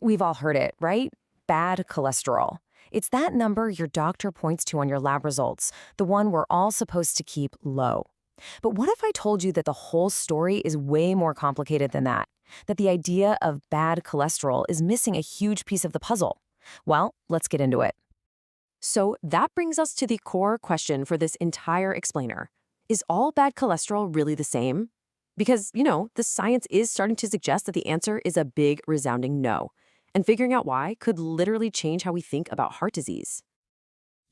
We've all heard it, right? Bad cholesterol. It's that number your doctor points to on your lab results, the one we're all supposed to keep low. But what if I told you that the whole story is way more complicated than that? That the idea of bad cholesterol is missing a huge piece of the puzzle? Well, let's get into it. So that brings us to the core question for this entire explainer. Is all bad cholesterol really the same? Because, the science is starting to suggest that the answer is a big, resounding no. And figuring out why could literally change how we think about heart disease.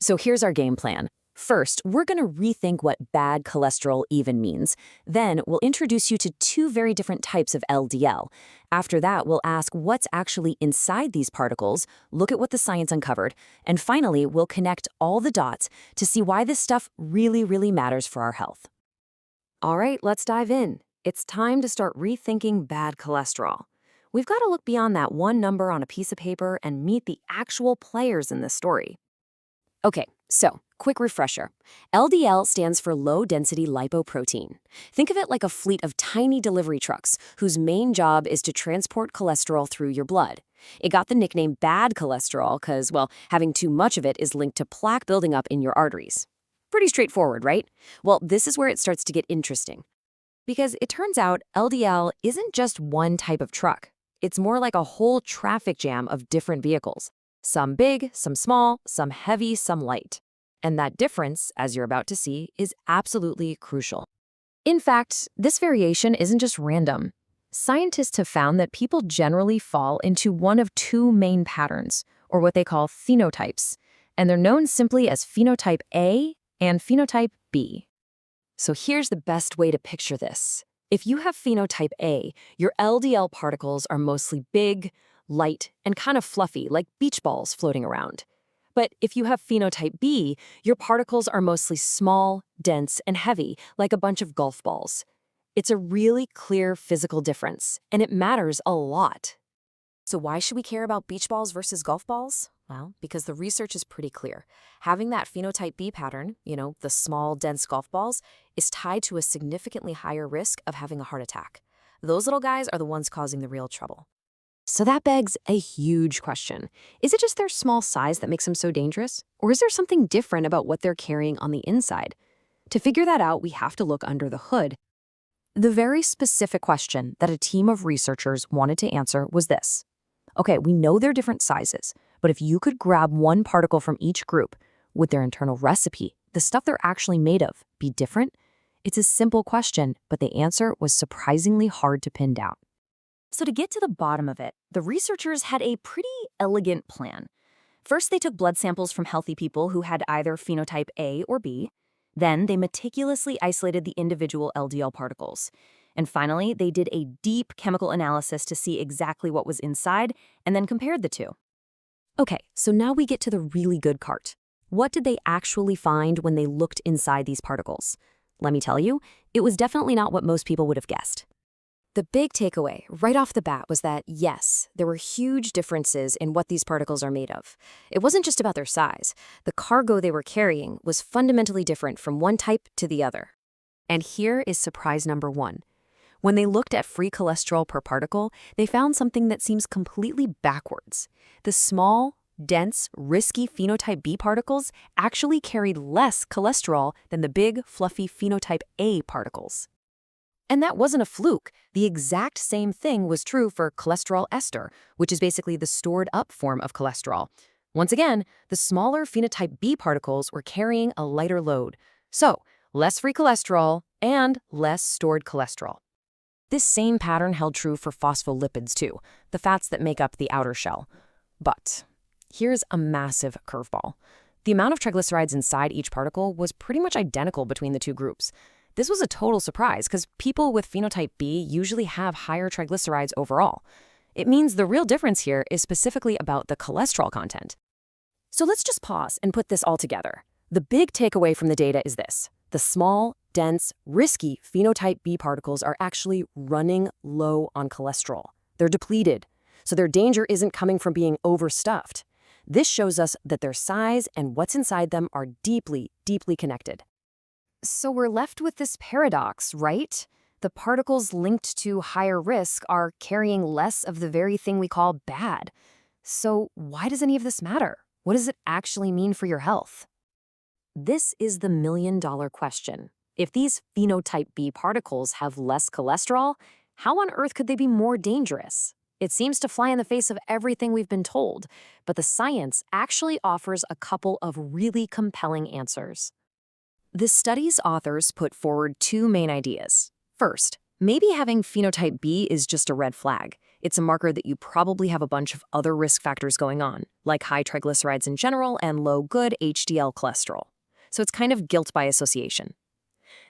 So here's our game plan. First, we're going to rethink what bad cholesterol even means. Then, we'll introduce you to two very different types of LDL. After that, we'll ask what's actually inside these particles, look at what the science uncovered, and finally, we'll connect all the dots to see why this stuff really, really matters for our health. All right, let's dive in. It's time to start rethinking bad cholesterol. We've got to look beyond that one number on a piece of paper and meet the actual players in this story. Okay, so quick refresher. LDL stands for low-density lipoprotein. Think of it like a fleet of tiny delivery trucks whose main job is to transport cholesterol through your blood. It got the nickname bad cholesterol because, having too much of it is linked to plaque building up in your arteries. Pretty straightforward, right? Well, this is where it starts to get interesting. Because it turns out LDL isn't just one type of truck. It's more like a whole traffic jam of different vehicles. Some big, some small, some heavy, some light. And that difference, as you're about to see, is absolutely crucial. In fact, this variation isn't just random. Scientists have found that people generally fall into one of two main patterns, or what they call phenotypes, and they're known simply as Phenotype A and Phenotype B. So here's the best way to picture this. If you have Phenotype A, your LDL particles are mostly big, light, and kind of fluffy, like beach balls floating around. But if you have Phenotype B, your particles are mostly small, dense, and heavy, like a bunch of golf balls. It's a really clear physical difference, and it matters a lot. So why should we care about beach balls versus golf balls? Well, because the research is pretty clear. Having that Phenotype B pattern, the small, dense golf balls, is tied to a significantly higher risk of having a heart attack. Those little guys are the ones causing the real trouble. So that begs a huge question. Is it just their small size that makes them so dangerous? Or is there something different about what they're carrying on the inside? To figure that out, we have to look under the hood. The very specific question that a team of researchers wanted to answer was this. Okay, we know they're different sizes, but if you could grab one particle from each group, would their internal recipe, the stuff they're actually made of, be different? It's a simple question, but the answer was surprisingly hard to pin down. So to get to the bottom of it, the researchers had a pretty elegant plan. First, they took blood samples from healthy people who had either Phenotype A or B. Then they meticulously isolated the individual LDL particles. And finally, they did a deep chemical analysis to see exactly what was inside and then compared the two. Okay, so now we get to the really good part. What did they actually find when they looked inside these particles? Let me tell you, it was definitely not what most people would have guessed. The big takeaway right off the bat was that, yes, there were huge differences in what these particles are made of. It wasn't just about their size. The cargo they were carrying was fundamentally different from one type to the other. And here is surprise number one. When they looked at free cholesterol per particle, they found something that seems completely backwards. The small, dense, risky Phenotype B particles actually carried less cholesterol than the big, fluffy Phenotype A particles. And that wasn't a fluke. The exact same thing was true for cholesterol ester, which is basically the stored-up form of cholesterol. Once again, the smaller Phenotype B particles were carrying a lighter load. So, less free cholesterol and less stored cholesterol. This same pattern held true for phospholipids too, the fats that make up the outer shell. But here's a massive curveball. The amount of triglycerides inside each particle was pretty much identical between the two groups. This was a total surprise because people with Phenotype B usually have higher triglycerides overall. It means the real difference here is specifically about the cholesterol content. So let's just pause and put this all together. The big takeaway from the data is this. The small, dense, risky Phenotype B particles are actually running low on cholesterol. They're depleted, so their danger isn't coming from being overstuffed. This shows us that their size and what's inside them are deeply, deeply connected. So we're left with this paradox, right? The particles linked to higher risk are carrying less of the very thing we call bad. So why does any of this matter? What does it actually mean for your health? This is the million-dollar question. If these phenotype B particles have less cholesterol, how on earth could they be more dangerous? It seems to fly in the face of everything we've been told, but the science actually offers a couple of really compelling answers. The study's authors put forward two main ideas. First, maybe having phenotype B is just a red flag. It's a marker that you probably have a bunch of other risk factors going on, like high triglycerides in general and low good HDL cholesterol. So it's kind of guilt by association.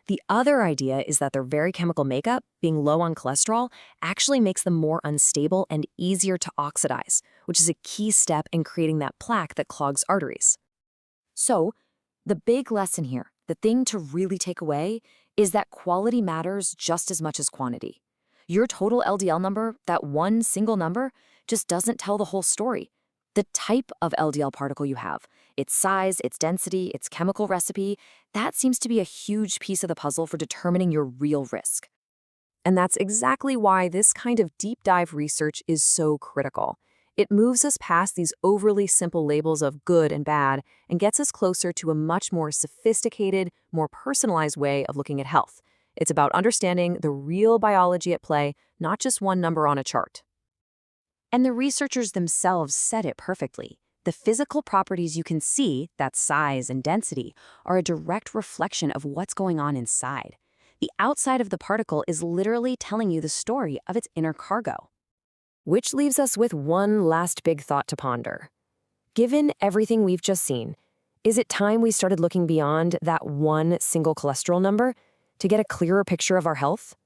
The other idea is that their very chemical makeup, being low on cholesterol, actually makes them more unstable and easier to oxidize, which is a key step in creating that plaque that clogs arteries. So, the big lesson here, the thing to really take away, is that quality matters just as much as quantity. Your total LDL number, that one single number, just doesn't tell the whole story. The type of LDL particle you have, its size, its density, its chemical recipe, that seems to be a huge piece of the puzzle for determining your real risk. And that's exactly why this kind of deep dive research is so critical. It moves us past these overly simple labels of good and bad and gets us closer to a much more sophisticated, more personalized way of looking at health. It's about understanding the real biology at play, not just one number on a chart. And the researchers themselves said it perfectly. The physical properties you can see, that size and density, are a direct reflection of what's going on inside. The outside of the particle is literally telling you the story of its inner cargo. Which leaves us with one last big thought to ponder. Given everything we've just seen, is it time we started looking beyond that one single cholesterol number to get a clearer picture of our health?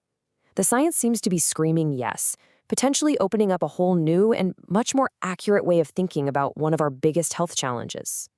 The science seems to be screaming yes, potentially opening up a whole new and much more accurate way of thinking about one of our biggest health challenges.